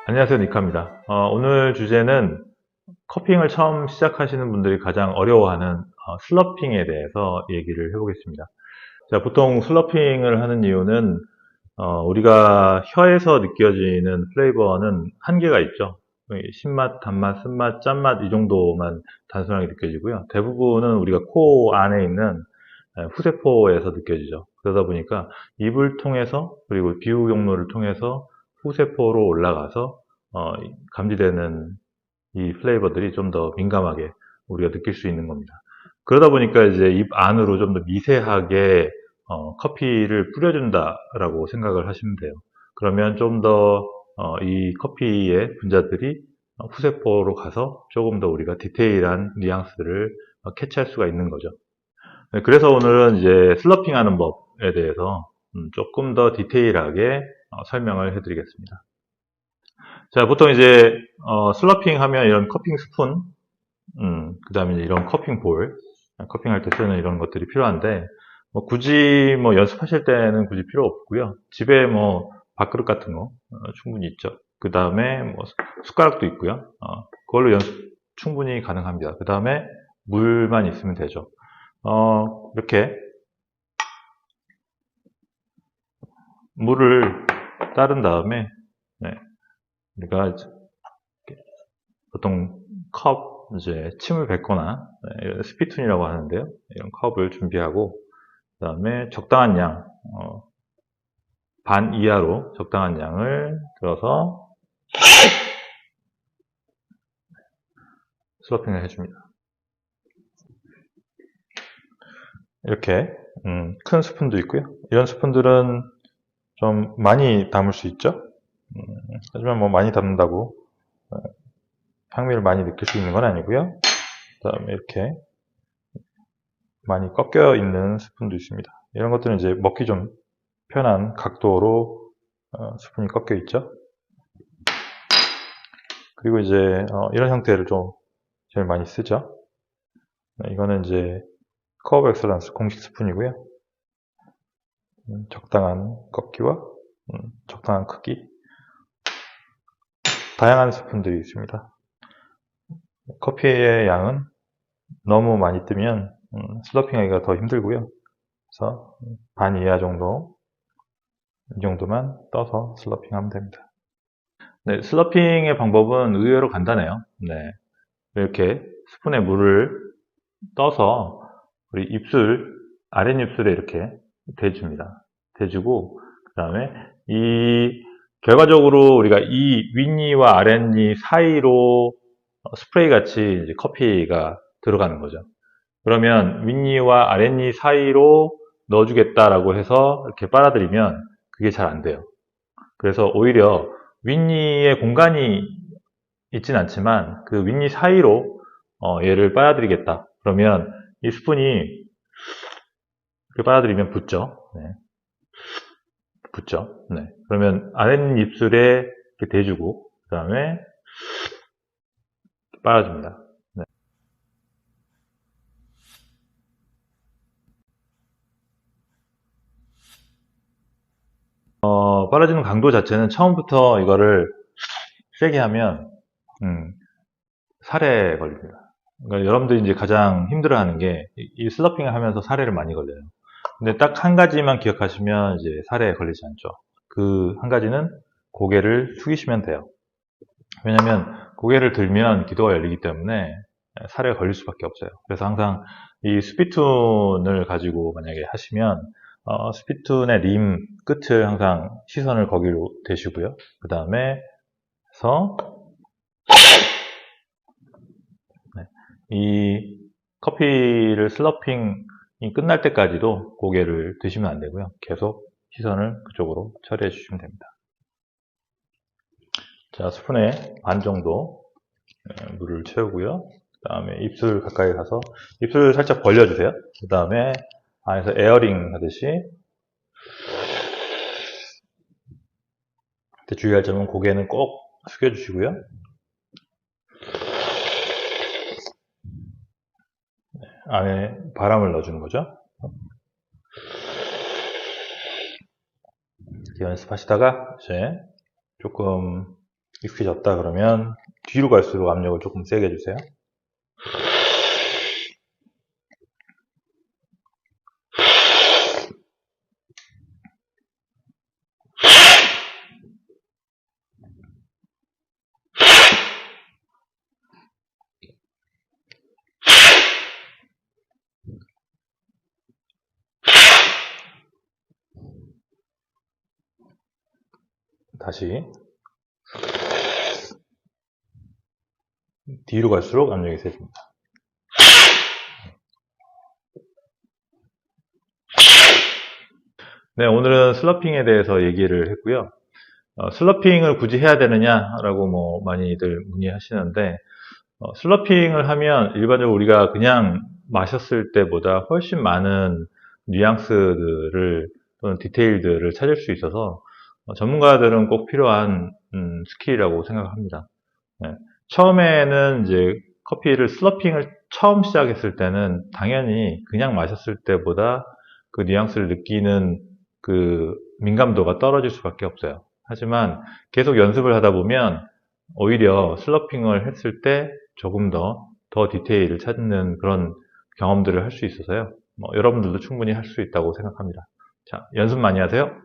안녕하세요, 니카입니다. 오늘 주제는 커핑을 처음 시작하시는 분들이 가장 어려워하는 슬러핑에 대해서 얘기를 해보겠습니다. 자, 보통 슬러핑을 하는 이유는 우리가 혀에서 느껴지는 플레이버는 한계가 있죠. 신맛, 단맛, 쓴맛, 짠맛 이 정도만 단순하게 느껴지고요. 대부분은 우리가 코 안에 있는 후세포에서 느껴지죠. 그러다 보니까 입을 통해서 그리고 비후 경로를 통해서 후세포로 올라가서 감지되는 이 플레이버들이 좀 더 민감하게 우리가 느낄 수 있는 겁니다. 그러다 보니까 이제 입 안으로 좀 더 미세하게 커피를 뿌려준다라고 생각을 하시면 돼요. 그러면 좀 더 이 커피의 분자들이 후세포로 가서 조금 더 우리가 디테일한 뉘앙스를 캐치할 수가 있는 거죠. 네, 그래서 오늘은 이제 슬러핑 하는 법에 대해서 조금 더 디테일하게 설명을 해드리겠습니다. 자, 보통 이제 슬러핑 하면 이런 커핑 스푼, 그 다음에 이런 커핑 볼, 커핑할 때 쓰는 이런 것들이 필요한데, 뭐 굳이 뭐 연습하실 때는 굳이 필요 없고요. 집에 뭐 밥그릇 같은 거 충분히 있죠. 그 다음에 뭐 숟가락도 있고요. 그걸로 연습 충분히 가능합니다. 그 다음에 물만 있으면 되죠. 이렇게 물을 따른 다음에, 네, 우리가 보통 컵, 이제 침을 뱉거나 스피툰이라고 하는데요. 이런 컵을 준비하고 그 다음에 적당한 양, 반 이하로 적당한 양을 들어서 슬러핑을 해줍니다. 이렇게 큰 스푼도 있고요. 이런 스푼들은 좀 많이 담을 수 있죠. 하지만 뭐 많이 담는다고 향미를 많이 느낄 수 있는 건 아니고요. 그 다음에 이렇게 많이 꺾여 있는 스푼도 있습니다. 이런 것들은 이제 먹기 좀 편한 각도로 스푼이 꺾여 있죠. 그리고 이제 이런 형태를 좀 제일 많이 쓰죠. 이거는 이제 커브 엑셀런스 공식 스푼이고요. 적당한 꺾기와 적당한 크기, 다양한 스푼들이 있습니다. 커피의 양은 너무 많이 뜨면 슬러핑하기가 더 힘들고요. 그래서 반 이하 정도, 이 정도만 떠서 슬러핑하면 됩니다. 네, 슬러핑의 방법은 의외로 간단해요. 네, 이렇게 스푼에 물을 떠서 우리 입술, 아랫입술에 이렇게 대줍니다. 대주고, 그 다음에 결과적으로 우리가 이 윗니와 아랫니 사이로 스프레이 같이 이제 커피가 들어가는 거죠. 그러면 윗니와 아랫니 사이로 넣어주겠다라고 해서 이렇게 빨아들이면 그게 잘 안 돼요. 그래서 오히려 윗니에 공간이 있진 않지만 그 윗니 사이로 얘를 빨아들이겠다. 그러면 이 스푼이 이렇게 빨아들이면 붙죠. 네. 붙죠. 네. 그러면 아랫입술에 이렇게 대주고 그 다음에 빨아줍니다. 네. 빨아주는 강도 자체는 처음부터 이거를 세게 하면 살에 걸립니다. 그러니까 여러분들이 이제 가장 힘들어하는 게 이 슬러핑을 하면서 살에를 많이 걸려요. 근데 딱 한 가지만 기억하시면 이제 살에 걸리지 않죠. 그 한 가지는 고개를 숙이시면 돼요. 왜냐면 고개를 들면 기도가 열리기 때문에 살에 걸릴 수밖에 없어요. 그래서 항상 이 스피툰을 가지고 만약에 하시면 스피툰의 림 끝을 항상 시선을 거기로 대시고요. 그 다음에 해서 이 커피를 슬러핑이 끝날 때까지도 고개를 드시면 안 되고요. 계속 시선을 그쪽으로 처리해 주시면 됩니다. 자, 스푼에 반 정도 물을 채우고요. 그 다음에 입술 가까이 가서 입술 살짝 벌려주세요. 그 다음에 안에서 에어링 하듯이 주의할 점은 고개는 꼭 숙여주시고요. 안에 바람을 넣어주는 거죠. 연습하시다가 이제 조금 익숙해졌다 그러면 뒤로 갈수록 압력을 조금 세게 해주세요. 다시 뒤로 갈수록 압력이 세집니다. 네, 오늘은 슬러핑에 대해서 얘기를 했고요. 슬러핑을 굳이 해야 되느냐라고 뭐 많이들 문의하시는데, 슬러핑을 하면 일반적으로 우리가 그냥 마셨을 때보다 훨씬 많은 뉘앙스들을 또는 디테일들을 찾을 수 있어서 전문가들은 꼭 필요한 스킬이라고 생각합니다. 네. 처음에는 이제 커피를 슬러핑을 처음 시작했을 때는 당연히 그냥 마셨을 때보다 그 뉘앙스를 느끼는 그 민감도가 떨어질 수밖에 없어요. 하지만 계속 연습을 하다 보면 오히려 슬러핑을 했을 때 조금 더 디테일을 찾는 그런 경험들을 할 수 있어서요. 여러분들도 충분히 할 수 있다고 생각합니다. 자, 연습 많이 하세요.